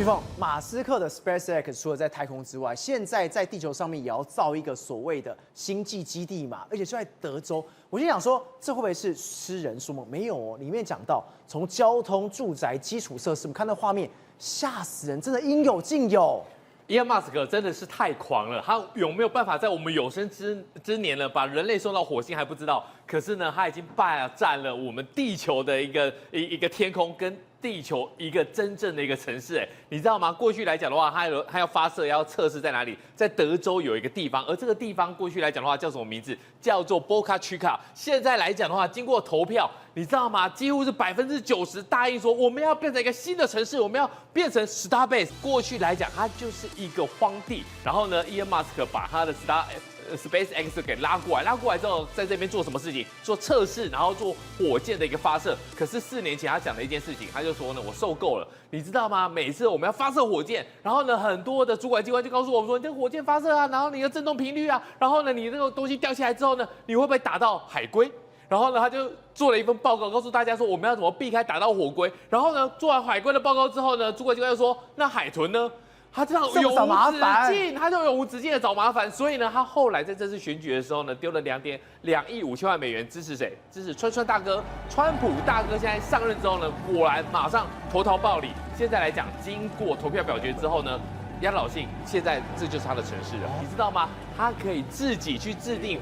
凤，马斯克的 SpaceX 除了在太空之外，现在在地球上面也要造一个所谓的星际基地嘛，而且就在德州。我就想说，这会不会是痴人说梦？没有哦，里面讲到从交通、住宅、基础设施，我们看到画面吓死人，真的应有尽有。Elon Musk 真的是太狂了，他有没有办法在我们有生之年呢，把人类送到火星还不知道。可是呢，他已经霸占了我们地球的一个天空，跟地球一个真正的一个城市。哎，你知道吗？过去来讲的话，他要发射要测试在哪里？在德州有一个地方，而这个地方过去来讲的话叫什么名字？叫做 Boca Chica。现在来讲的话，经过投票，你知道吗？几乎是90%答应说我们要变成一个新的城市，我们要变成 Starbase。过去来讲，它就是一个荒地。然后呢 ，Elon Musk 把他的SpaceX 给拉过来之后，在这边做什么事情？做测试，然后做火箭的一个发射。可是4年前他讲的一件事情，他就说呢，我受够了，你知道吗？每次我们要发射火箭，然后呢，很多的主管机关就告诉我们说，你这个火箭发射啊，然后你的振动频率啊，然后呢，你这个东西掉下来之后呢，你会不会打到海龟？然后呢，他就做了一份报告，告诉大家说我们要怎么避开打到火龟。然后呢，做完海龟的报告之后呢，主管机关就说，那海豚呢？他这样永无止境，他就永无止境的找麻烦，所以呢，他后来在这次选举的时候呢，丢了2亿5千万美元支持谁？支持川大哥，川普大哥现在上任之后呢，果然马上投桃报李。现在来讲，经过投票表决之后呢，压倒性，现在这就是他的城市了，你知道吗？他可以自己去制定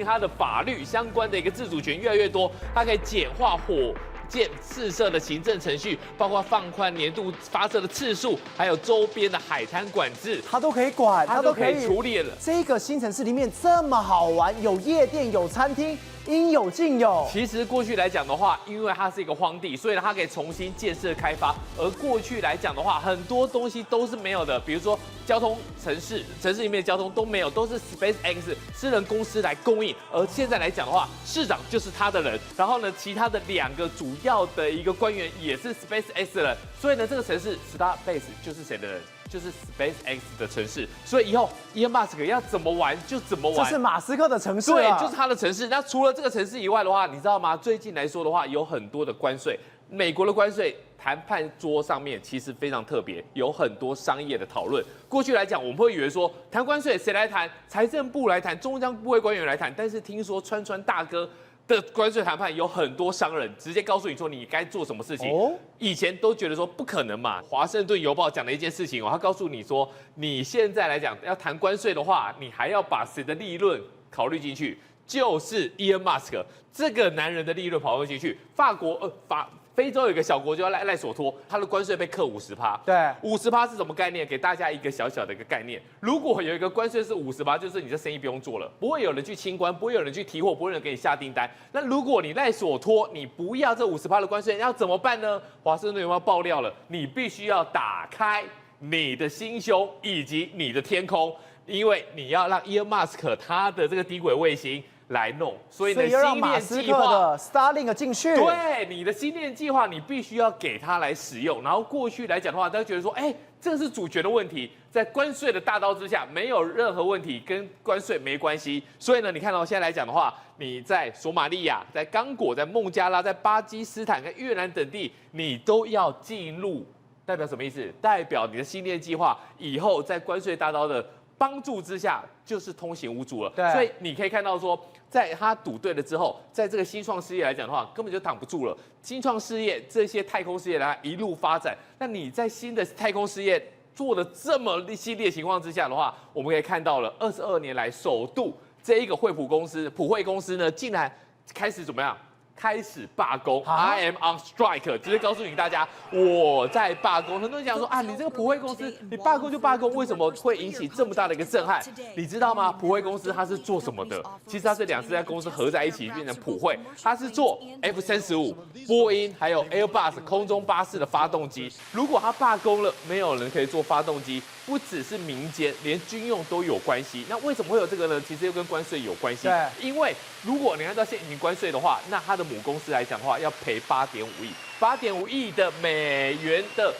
他的法律相关的一个自主权越来越多，他可以简化火箭试射的行政程序，包括放宽年度发射的次数，还有周边的海滩管制，他都可以管，他都可以处理了。这个新城市里面这么好玩，有夜店，有餐厅，应有尽有。其实过去来讲的话，因为它是一个荒地，所以它可以重新建设开发。而过去来讲的话，很多东西都是没有的，比如说交通、城市里面的交通都没有，都是 SpaceX 私人公司来供应。而现在来讲的话，市长就是他的人，然后呢，其他的2个主要的一个官员也是 SpaceX 的人，所以呢，这个城市 Starbase 就是谁的人？就是 SpaceX 的城市，所以以后 Elon Musk 要怎么玩就怎么玩，这是马斯克的城市，对，就是他的城市。那除了这个城市以外的话，你知道吗？最近来说的话，有很多的关税，美国的关税谈判桌上面其实非常特别，有很多商业的讨论。过去来讲，我们会以为说谈关税谁来谈？财政部来谈，中央部会官员来谈。但是听说川大哥的关税谈判有很多商人直接告诉你说你该做什么事情。以前都觉得说不可能嘛。华盛顿邮报讲的一件事情他告诉你说，你现在来讲要谈关税的话，你还要把谁的利润考虑进去？就是 Elon Musk 这个男人的利润跑进去。非洲有一个小国叫赖索托，它的关税被课50%。对，50%是什么概念？给大家一个小小的一个概念。如果有一个关税是50%，就是你这生意不用做了，不会有人去清关，不会有人去提货，不会有人给你下订单。那如果你赖索托，你不要这50%的关税，要怎么办呢？华盛顿邮报爆料了，你必须要打开你的心胸以及你的天空，因为你要让 Elon Musk 他的这个低轨卫星来弄，所以呢，要让马斯克的 Starlink 进去。对，你的星链计划，你必须要给他来使用。然后过去来讲的话，大家觉得说，这是主权的问题，在关税的大刀之下，没有任何问题，跟关税没关系。所以呢，你看到现在来讲的话，你在索马利亚、在刚果、在孟加拉、在巴基斯坦跟越南等地，你都要进入，代表什么意思？代表你的星链计划以后在关税大刀的帮助之下，就是通行无阻了。对，所以你可以看到说，在他赌对了之后，在这个新创事业来讲的话，根本就挡不住了。新创事业这些太空事业来一路发展，那你在新的太空事业做的这么犀利的情况之下的话，我们可以看到了22年来首度这一个普惠公司呢，竟然开始怎么样？开始罢工 ，I am on strike， 直接告诉你大家我在罢工。很多人讲说你这个普惠公司，你罢工就罢工，为什么会引起这么大的一个震撼？你知道吗？普惠公司它是做什么的？其实它是2家公司合在一起变成普惠，它是做 F-35、波音还有 Airbus 空中巴士的发动机。如果它罢工了，没有人可以做发动机。不只是民间，连军用都有关系。那为什么会有这个呢？其实又跟关税有关系。对，因为如果你按照现行关税的话，那它的母公司来讲的话，要赔8.5亿的美元的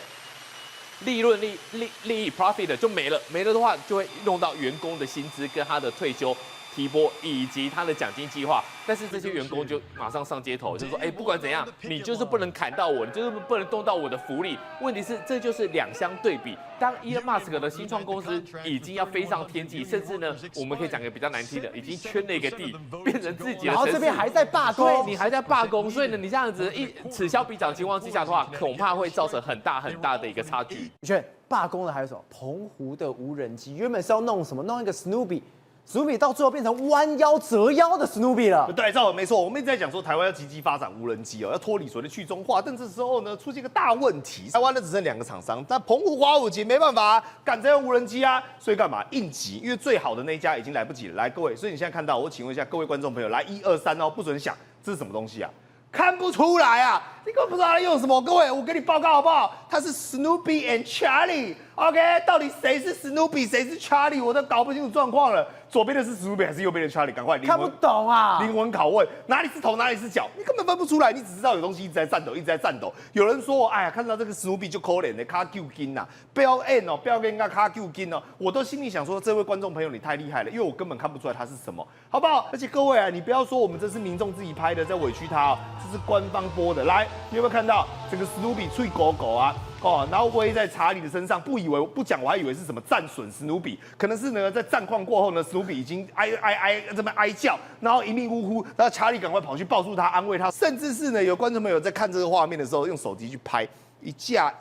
利润利益 profit 就没了，没了的话就会弄到员工的薪资跟他的退休提拨以及他的奖金计划，但是这些员工就马上上街头，就说，不管怎样，你就是不能砍到我，你就是不能动到我的福利。问题是，这就是两相对比。当 Elon Musk 的新创公司已经要飞上天际，甚至呢，我们可以讲个比较难听的，已经圈了一个地，变成自己的城市，然后这边还在罢工，对你还在罢工，所以呢，你这样子此消彼长情况之下的话，恐怕会造成很大的一个差距。你觉得罢工的还有什么？澎湖的无人机原本是要弄什么？弄一个 Snoopy 到最后变成弯腰折腰的 Snoopy 了。对，照没错，我们一直在讲说台湾要积极发展无人机哦，要脱离所谓的去中化，但这时候呢出现一个大问题，台湾呢只剩2个厂商，但澎湖花火节没办法赶着用无人机啊，所以干嘛应急？因为最好的那一家已经来不及了。来，各位，所以你现在看到，我请问一下各位观众朋友，来1、2、3哦，不准想，这是什么东西啊？看不出来啊，你根本不知道他用什么。各位，我跟你报告好不好？他是 Snoopy and Charlie。OK， 到底谁是 Snoopy， 谁是 Charlie， 我都搞不清楚状况了。左边的是 Snoopy 还是右边的 Charlie？ 赶快看不懂啊！灵魂拷问，哪里是头，哪里是脚？你根本分不出来，你只知道有东西一直在颤抖，一直在颤抖。有人说，哎呀，看到这个 Snoopy 就可怜的，卡揪筋呐，标 N 哦，标 N 跟卡揪筋哦，我都心里想说，这位观众朋友你太厉害了，因为我根本看不出来它是什么，好不好？而且各位啊，你不要说我们这是民众自己拍的，在委屈他哦，这是官方播的。来，你有没有看到这个 Snoopy 脆狗狗啊？哦，然后偎在查理的身上，不讲，我还以为是什么战损史努比，可能是呢在战况过后呢，史努比已经这么哀叫，然后一命呜呼，然后查理赶快跑去抱住他，安慰他，甚至是呢有观众朋友在看这个画面的时候，用手机去拍。一架，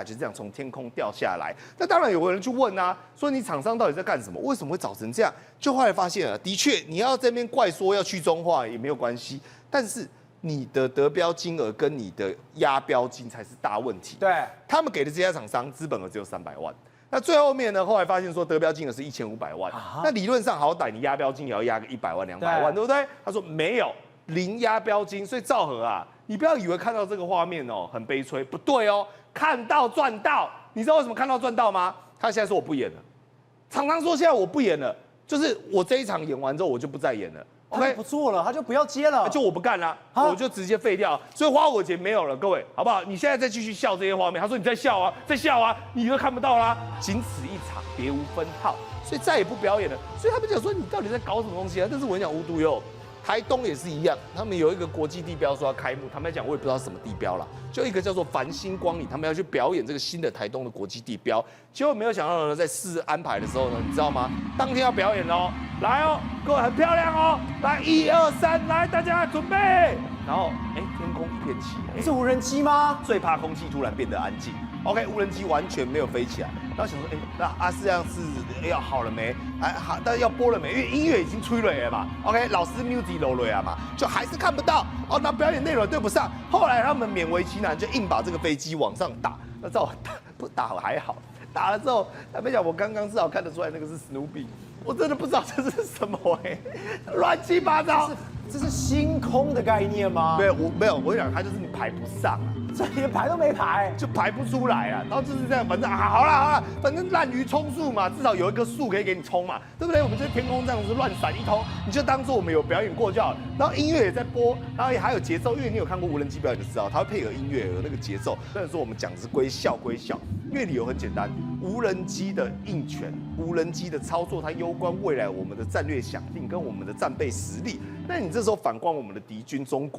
就这样从天空掉下来。那当然有个人去问啊，说你厂商到底在干什么？为什么会造成这样？就后来发现了，的确你要在那边怪说要去中化也没有关系，但是你的得标金额跟你的押标金才是大问题。对，他们给的这家厂商资本额只有300万。那最后面呢？后来发现说得标金额是1500万，那理论上好歹你押标金也要押个100万、200万，对不对？他说没有，零押标金，所以赵和啊，你不要以为看到这个画面哦很悲催，不对哦，看到赚到。你知道为什么看到赚到吗？他现在说我不演了，厂商说现在我不演了，就是我这一场演完之后我就不再演了。他就不做了，他就不要接了，就我不干了，我就直接废掉。所以花火节没有了，各位好不好？你现在再继续笑这些画面，他说你在笑啊，在笑啊，你都看不到啦，仅此一场，别无分号，所以再也不表演了。所以他们讲说你到底在搞什么东西啊？但是我讲无独有偶，台东也是一样，他们有一个国际地标说要开幕，他们讲我也不知道是什么地标啦，就一个叫做繁星光里，他们要去表演这个新的台东的国际地标，结果没有想到呢，在安排的时候呢，你知道吗？当天要表演哦，来哦，各位很漂亮哦，来1、2、3，来大家准备，然后天空一片漆黑，是无人机吗？最怕空气突然变得安静。OK， 无人机完全没有飞起来，然后想说，那阿斯样是要好了没？好，但要播了没？因为音乐已经吹了嘛。OK， 老师 music 漏了呀嘛，就还是看不到哦。那表演内容对不上，后来他们勉为其难，就硬把这个飞机往上打。那照不打还好，打了之后，他们讲我刚刚至少看得出来那个是 Snoopy， 我真的不知道这是什么乱七八糟。这是星空的概念吗？没有，我讲它就是你排不上啊。这连排都没排，就排不出来啊！然后就是这样，反正好啦，反正滥竽充数嘛，至少有一棵树可以给你冲嘛，对不对？我们这天空这样子乱闪一通，你就当做我们有表演过就好了。然后音乐也在播，然后也还有节奏，因为你有看过无人机表演就知道，它会配合音乐有那个节奏。虽然说我们讲是归笑，因为理由很简单，无人机的应权，无人机的操作，它攸关未来我们的战略想定跟我们的战备实力。那你这时候反观我们的敌军中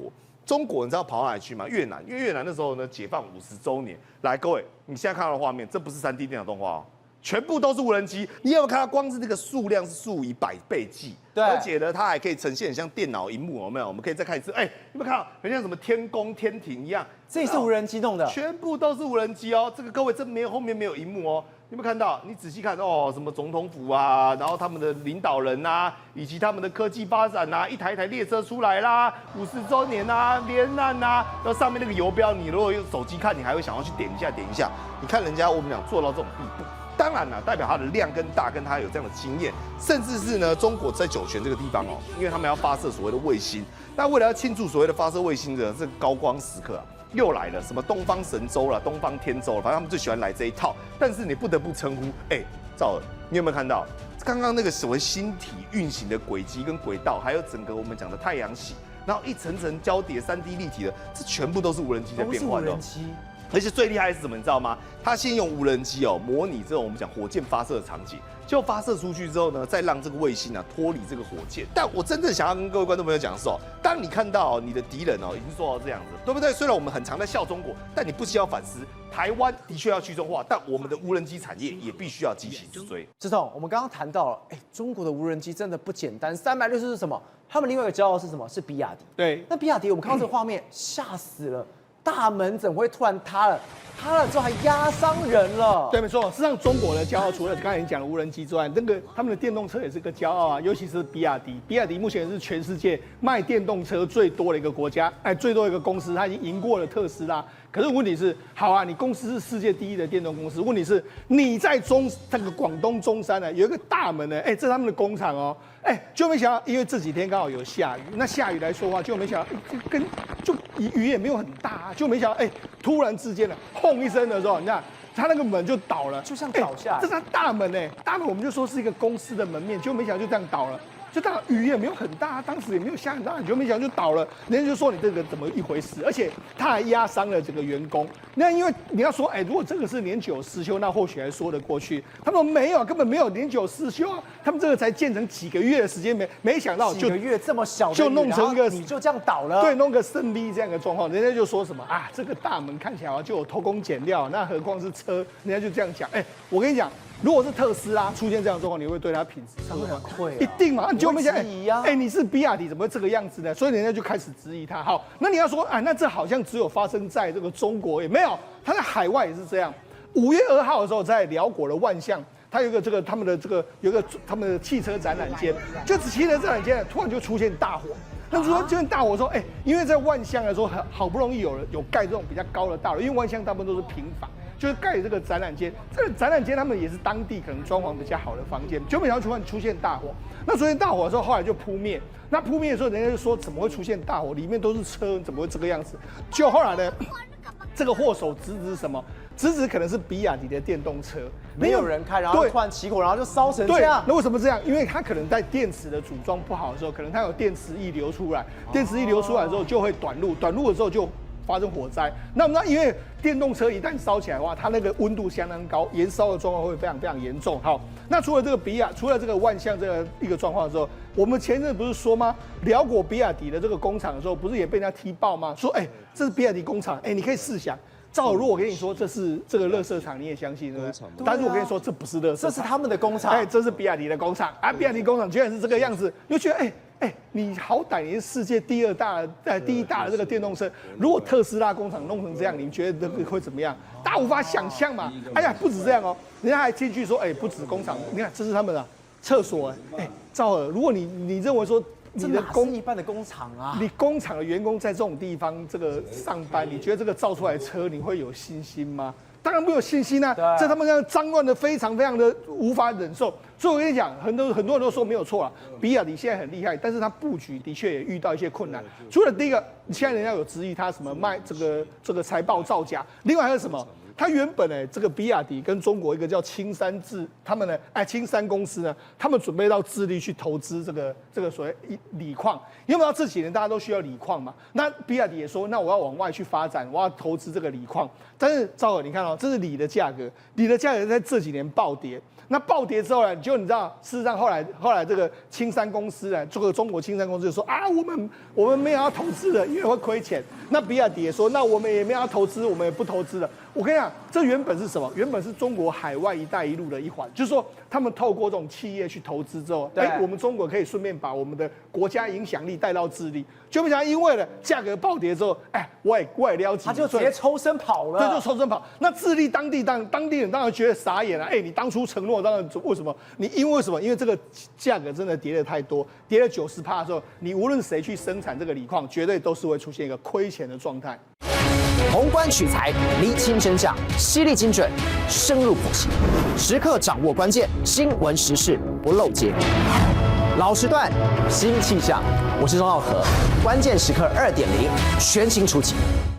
国你知道跑到哪里去吗？越南，因为越南那时候呢解放50周年。来，各位，你现在看到的画面，这不是3D 电脑动画哦，全部都是无人机。你有没有看到？光是这个数量是数以百倍计，对，而且呢，它还可以呈现很像电脑荧幕，有没有？我们可以再看一次。有没有看到？很像什么天宫天庭一样？这也是无人机弄的，全部都是无人机哦。这个各位，这后面没有荧幕哦。有没有看到？你仔细看哦，什么总统府啊，然后他们的领导人啊，以及他们的科技发展啊，一台列车出来啦，50周年啊，连难啊，然后上面那个游标，你如果用手机看，你还会想要去点一下。你看人家我们讲做到这种地步，当然啦，代表它的量跟大，跟它有这样的经验，甚至是呢，中国在酒泉这个地方哦，因为他们要发射所谓的卫星，那为了要庆祝所谓的发射卫星的这个高光时刻啊。又来了，什么东方神舟了，东方天舟了，反正他们最喜欢来这一套。但是你不得不称呼，赵尔，你有没有看到刚刚那个所谓星体运行的轨迹跟轨道，还有整个我们讲的太阳系，然后一层层交叠3D 立体的，这全部都是无人机在变换的。而且最厉害的是什么，你知道吗？他先用无人机模拟这种我们讲火箭发射的场景，就发射出去之后呢，再让这个卫星脱离这个火箭。但我真正想要跟各位观众朋友讲的是当你看到你的敌人已经做到这样子，对不对？虽然我们很常在笑中国，但你不需要反思，台湾的确要去中化，但我们的无人机产业也必须要急起直追。志彤，我们刚刚谈到了，中国的无人机真的不简单，360是什么？他们另外一个骄傲是什么？是比亚迪。对，那比亚迪，我们看到这个画面，吓死了，大门怎么会突然塌了？塌了之后还压伤人了。对，没错。事实上，中国的骄傲除了刚才你讲的无人机之外，他们的电动车也是个骄傲啊，尤其是比亚迪。比亚迪目前是全世界卖电动车最多的一个国家，最多一个公司，它已经赢过了特斯拉。可是问题是，好啊，你公司是世界第一的电动公司，问题是你在这个广东中山有一个大门这是他们的工厂哦，就没想到，因为这几天刚好有下雨，那下雨来说的话，就没想到，就雨也没有很大啊，就没想到，突然之间轰一声的时候，你看他那个门就倒了，就像倒下来。这是他大门大门我们就说是一个公司的门面，就没想到就这样倒了。就当然雨也没有很大，当时也没有下很大雨，就没想到就倒了。人家就说你这个怎么一回事？而且他还压伤了整个员工。那因为你要说，如果这个是年久失修，那或许还说得过去。他们说没有，根本没有年久失修啊。他们这个才建成几个月的时间，没想到几个月这么小的雨，就弄成一个你就这样倒了。对，弄个胜利这样的状况，人家就说什么啊，这个大门看起来就有偷工减料，那何况是车？人家就这样讲。我跟你讲。如果是特斯拉出现这样的状况，你会对它品质会很会，一定嘛？你就没想你是比亚迪怎么会这个样子呢？所以人家就开始质疑它。好，那你要说，那这好像只有发生在这个中国，也没有，它在海外也是这样。5月2号的时候，在辽国的万象，它有一个他们的汽车展览间，就汽车展览间突然就出现大火。那如果出现大火说，因为在万象来说，好不容易有盖这种比较高的大楼，因为万象大部分都是平房。就是盖这个展览间，这个展览间他们也是当地可能装潢比较好的房间，就没想到突然出现大火。那出现大火的时候，后来就扑灭。那扑灭的时候，人家就说怎么会出现大火？里面都是车，怎么会这个样子？就后来呢，这个祸首直指什么？直指可能是比亚迪的电动车，没有人开，然后突然起火，然后就烧成这样。那为什么这样？因为它可能在电池的组装不好的时候，可能它有电池液流出来，电池液流出来之后就会短路，短路的时候就发生火灾。那因为电动车一旦烧起来的话，它那个温度相当高，燃烧的状况会非常非常严重。好，那除了这个万象这个一个状况的时候，我们前阵不是说吗？辽国比亚迪的这个工厂的时候，不是也被人家踢爆吗？说这是比亚迪工厂，你可以试想。照如果我跟你说这是这个垃圾场，你也相信对不对？但是我跟你说这不是垃圾场，这是他们的工厂，这是比亚迪的工厂啊！比亚迪工厂居然是这个样子，就觉得你好歹你是世界第一大的这个电动车，如果特斯拉工厂弄成这样，你觉得会怎么样？大家无法想象嘛！不止这样哦，人家还进去说，不止工厂，你看这是他们的厕所，赵尔，如果你认为说。你的一般的工厂啊，你工厂的员工在这种地方上班，你觉得这个造出来的车你会有信心吗？当然没有信心啊！在他们这样脏乱的非常非常的无法忍受。所以我跟你讲，很多人都说没有错啊，比亚迪现在很厉害，但是他布局的确也遇到一些困难。除了第一个，现在人家有质疑他什么卖这个财报造假，另外还有什么？他原本这个比亚迪跟中国一个叫青山他们青山公司呢，他们准备到智利去投资这个所谓锂矿，因为这几年大家都需要锂矿嘛。那比亚迪也说，那我要往外去发展，我要投资这个锂矿。但是赵尔，你看这是锂的价格，锂的价格在这几年暴跌。那暴跌之后呢，你知道，事实上后来这个青山公司这个中国青山公司就说我们没有要投资的，因为会亏钱。那比亚迪也说，那我们也没有要投资，我们也不投资了。我跟你讲，这原本是什么？原本是中国海外一带一路的一环，就是说他们透过这种企业去投资之后，我们中国可以顺便把我们的国家影响力带到智利。就没想到因为价格暴跌之后，我也了解，他就直接抽身跑了。对，就抽身跑。那智利当地人当然觉得傻眼了。你当初承诺，当然为什么？因为什么？因为这个价格真的跌得太多，跌了90%的时候，你无论谁去生产这个锂矿，绝对都是会出现一个亏钱的状态。宏观取材，厘清真相，犀利精准，深入剖析，时刻掌握关键新闻时事，不漏接。老时段，新气象，我是钟浩和，关键时刻2.0，全新出击。